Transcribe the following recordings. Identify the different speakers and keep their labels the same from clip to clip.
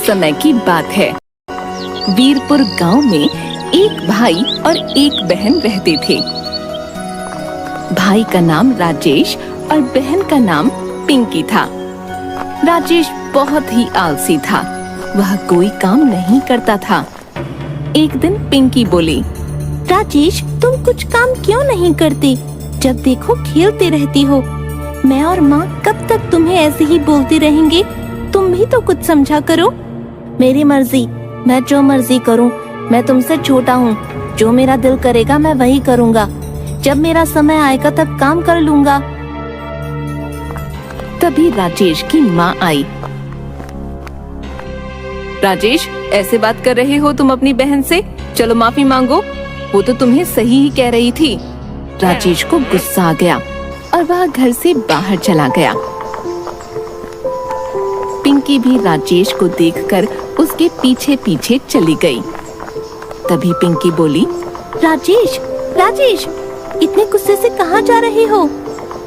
Speaker 1: समय की बात है। वीरपुर गांव में एक भाई और एक बहन रहते थे। भाई का नाम राजेश और बहन का नाम पिंकी था। राजेश बहुत ही आलसी था, वह कोई काम नहीं करता था। एक दिन पिंकी बोली,
Speaker 2: राजेश, तुम कुछ काम क्यों नहीं करते? जब देखो खेलते रहती हो। मैं और माँ कब तक तुम्हें ऐसे ही बोलते रहेंगे? तुम भी तो कुछ समझा करो। मेरी मर्जी, मैं जो मर्जी करूँ। मैं तुमसे छोटा हूँ, जो मेरा दिल करेगा मैं वही करूँगा। जब मेरा समय आएगा तब काम कर लूँगा।
Speaker 1: तभी राजेश की माँ आई। राजेश, ऐसे बात कर रहे हो तुम अपनी बहन से? चलो माफी मांगो, वो तो तुम्हें सही ही कह रही थी। राजेश को गुस्सा आ गया और वह घर से बाहर चला गया। पिंकी भी राजेश को देखकर उसके पीछे पीछे चली गई। तभी पिंकी बोली,
Speaker 2: राजेश, राजेश, इतने गुस्से से कहाँ जा रहे हो?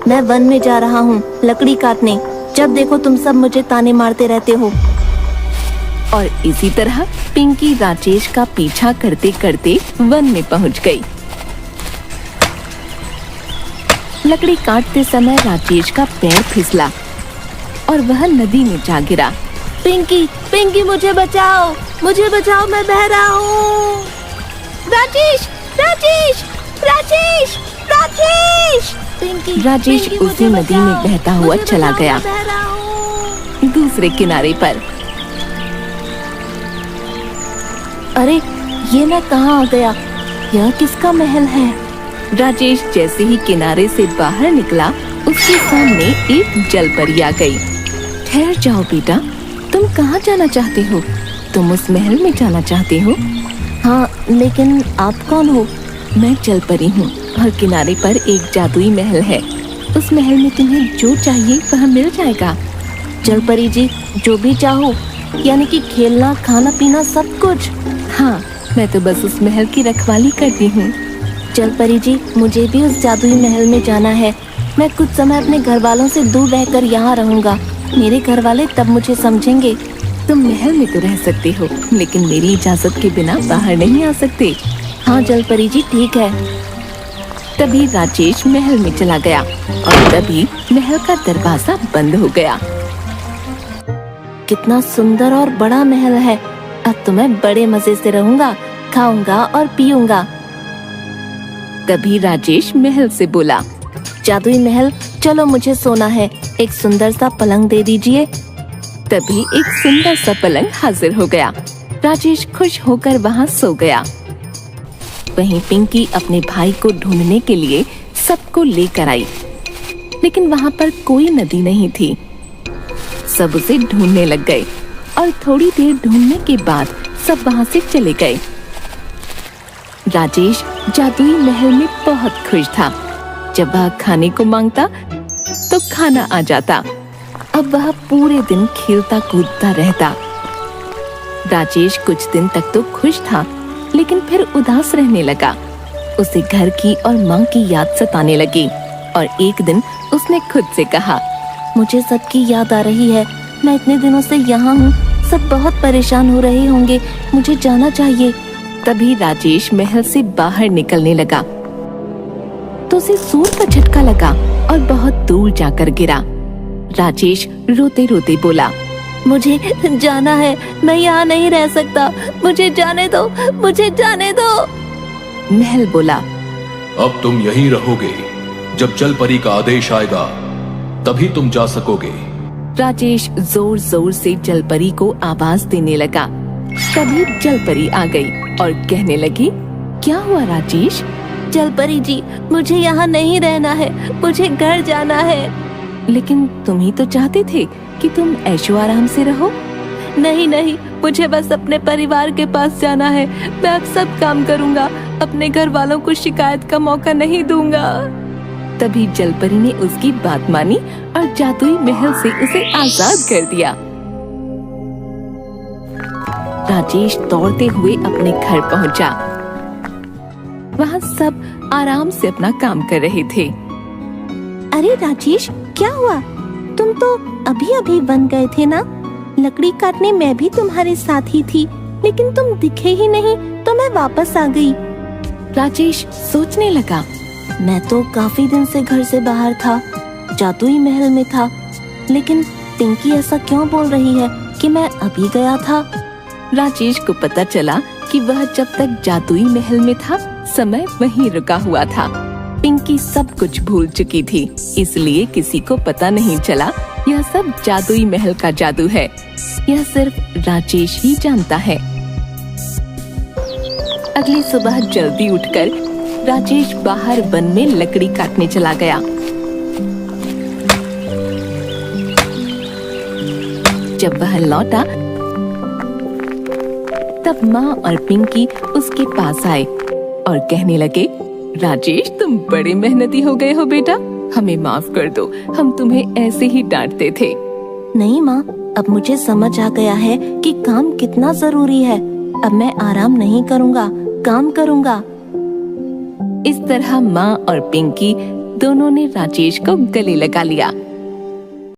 Speaker 2: मैं वन में जा रहा हूँ लकड़ी काटने। जब देखो तुम सब मुझे ताने मारते रहते हो।
Speaker 1: और इसी तरह पिंकी राजेश का पीछा करते करते वन में पहुँच गई। लकड़ी काटते समय राजेश का पैर फिसला और वह नदी में जा गिरा।
Speaker 2: पिंकी, पिंकी, मुझे बचाओ, मुझे बचाओ, मैं बह रहा हूँ। राजेश, राजेश, राजेश, राजेश! पिंकी,
Speaker 1: राजेश
Speaker 2: पिंकी,
Speaker 1: उसी नदी में बहता हुआ चला गया दूसरे किनारे पर।
Speaker 2: अरे, ये मैं कहाँ आ गया? यह किसका महल है?
Speaker 1: राजेश जैसे ही किनारे से बाहर निकला, उसके सामने एक जलपरी आ गई। ठहर जाओ बेटा, तुम कहाँ जाना चाहते हो? तुम उस महल में जाना चाहते हो?
Speaker 2: हाँ, लेकिन आप कौन हो?
Speaker 1: मैं जलपरी हूँ और किनारे पर एक जादुई महल है। उस महल में तुम्हें जो चाहिए वह मिल जाएगा।
Speaker 2: जलपरी जी, जो भी चाहो, यानी कि खेलना, खाना, पीना, सब कुछ?
Speaker 1: हाँ, मैं तो बस उस महल की रखवाली करती हूँ।
Speaker 2: जलपरी जी, मुझे भी उस जादुई महल में जाना है। मैं कुछ समय अपने घर वालों से दूर रहकर यहाँ रहूँगा। मेरे घर वाले तब मुझे समझेंगे।
Speaker 1: तुम महल में तो रह सकते हो, लेकिन मेरी इजाजत के बिना बाहर नहीं आ सकते।
Speaker 2: हाँ जलपरी जी, ठीक है।
Speaker 1: तभी राजेश महल में चला गया और तभी महल का दरवाजा बंद हो गया।
Speaker 2: कितना सुंदर और बड़ा महल है। अब तो मैं बड़े मजे से रहूँगा, खाऊंगा और पीऊंगा।
Speaker 1: तभी राजेश महल से बोला,
Speaker 2: जादुई महल, चलो मुझे सोना है। एक सुंदर सा पलंग दे दीजिए।
Speaker 1: तभी एक सुंदर सा पलंग हाजिर हो गया। राजेश खुश होकर वहाँ सो गया। वहीं पिंकी अपने भाई को ढूंढने के लिए सबको लेकर आई, लेकिन वहाँ पर कोई नदी नहीं थी। सब उसे ढूंढने लग गए और थोड़ी देर ढूंढने के बाद सब वहाँ से चले गए। राजेश जादुई महल में बहुत खुश था। जब वह खाने को मांगता तो खाना आ जाता। अब वह पूरे दिन खेलता कूदता रहता। राजेश कुछ दिन तक तो खुश था, लेकिन फिर उदास रहने लगा। उसे घर की और माँ की याद सताने लगी और एक दिन उसने खुद से कहा,
Speaker 2: मुझे सबकी याद आ रही है। मैं इतने दिनों से यहाँ हूँ, सब बहुत परेशान हो रहे होंगे। मुझे जाना चाहिए।
Speaker 1: तभी राजेश महल से बाहर निकलने लगा तो उसे सूर का झटका लगा और बहुत दूर जाकर गिरा। राजेश रोते रोते बोला,
Speaker 2: मुझे जाना है, मैं यहाँ नहीं रह सकता। मुझे जाने दो, मुझे जाने दो।
Speaker 1: महल बोला,
Speaker 3: अब तुम यहीं रहोगे। जब जलपरी का आदेश आएगा तभी तुम जा सकोगे।
Speaker 1: राजेश जोर जोर से जलपरी को आवाज देने लगा। तभी जलपरी आ गई और कहने लगी, क्या हुआ राजेश?
Speaker 2: जलपरी जी, मुझे यहाँ नहीं रहना है, मुझे घर जाना है।
Speaker 1: लेकिन तुम ही तो चाहते थे कि तुम ऐशो आराम से रहो।
Speaker 2: नहीं नहीं, मुझे बस अपने परिवार के पास जाना है। मैं अब सब काम करूँगा, अपने घर वालों को शिकायत का मौका नहीं दूंगा।
Speaker 1: तभी जलपरी ने उसकी बात मानी और जादुई महल से उसे आजाद कर दिया। राजेश दौड़ते हुए अपने घर पहुंचा। वहाँ सब आराम से अपना काम कर रहे थे।
Speaker 2: अरे राजेश, क्या हुआ? तुम तो अभी अभी वन गए थे ना, लकड़ी काटने मैं भी तुम्हारे साथ ही थी, लेकिन तुम दिखे ही नहीं तो मैं वापस आ गई।
Speaker 1: राजेश सोचने लगा।
Speaker 2: मैं तो काफी दिन से घर से बाहर था, जादुई महल में था, लेकिन पिंकी ऐसा क्यों बोल रही है कि मैं अभी गया था?
Speaker 1: राजेश को पता चला कि वह जब तक जादुई महल में था, समय वहीं रुका हुआ था। पिंकी सब कुछ भूल चुकी थी, इसलिए किसी को पता नहीं चला यह सब जादुई महल का जादू है। यह सिर्फ राजेश ही जानता है। अगली सुबह जल्दी उठकर राजेश बाहर वन में लकड़ी काटने चला गया। जब वह लौटा तब माँ और पिंकी उसके पास आए और कहने लगे, राजेश तुम बड़े मेहनती हो गए हो बेटा, हमें माफ कर दो, हम तुम्हें ऐसे ही डांटते थे।
Speaker 2: नहीं माँ, अब मुझे समझ आ गया है कि काम कितना जरूरी है। अब मैं आराम नहीं करूँगा, काम करूँगा।
Speaker 1: इस तरह माँ और पिंकी दोनों ने राजेश को गले लगा लिया।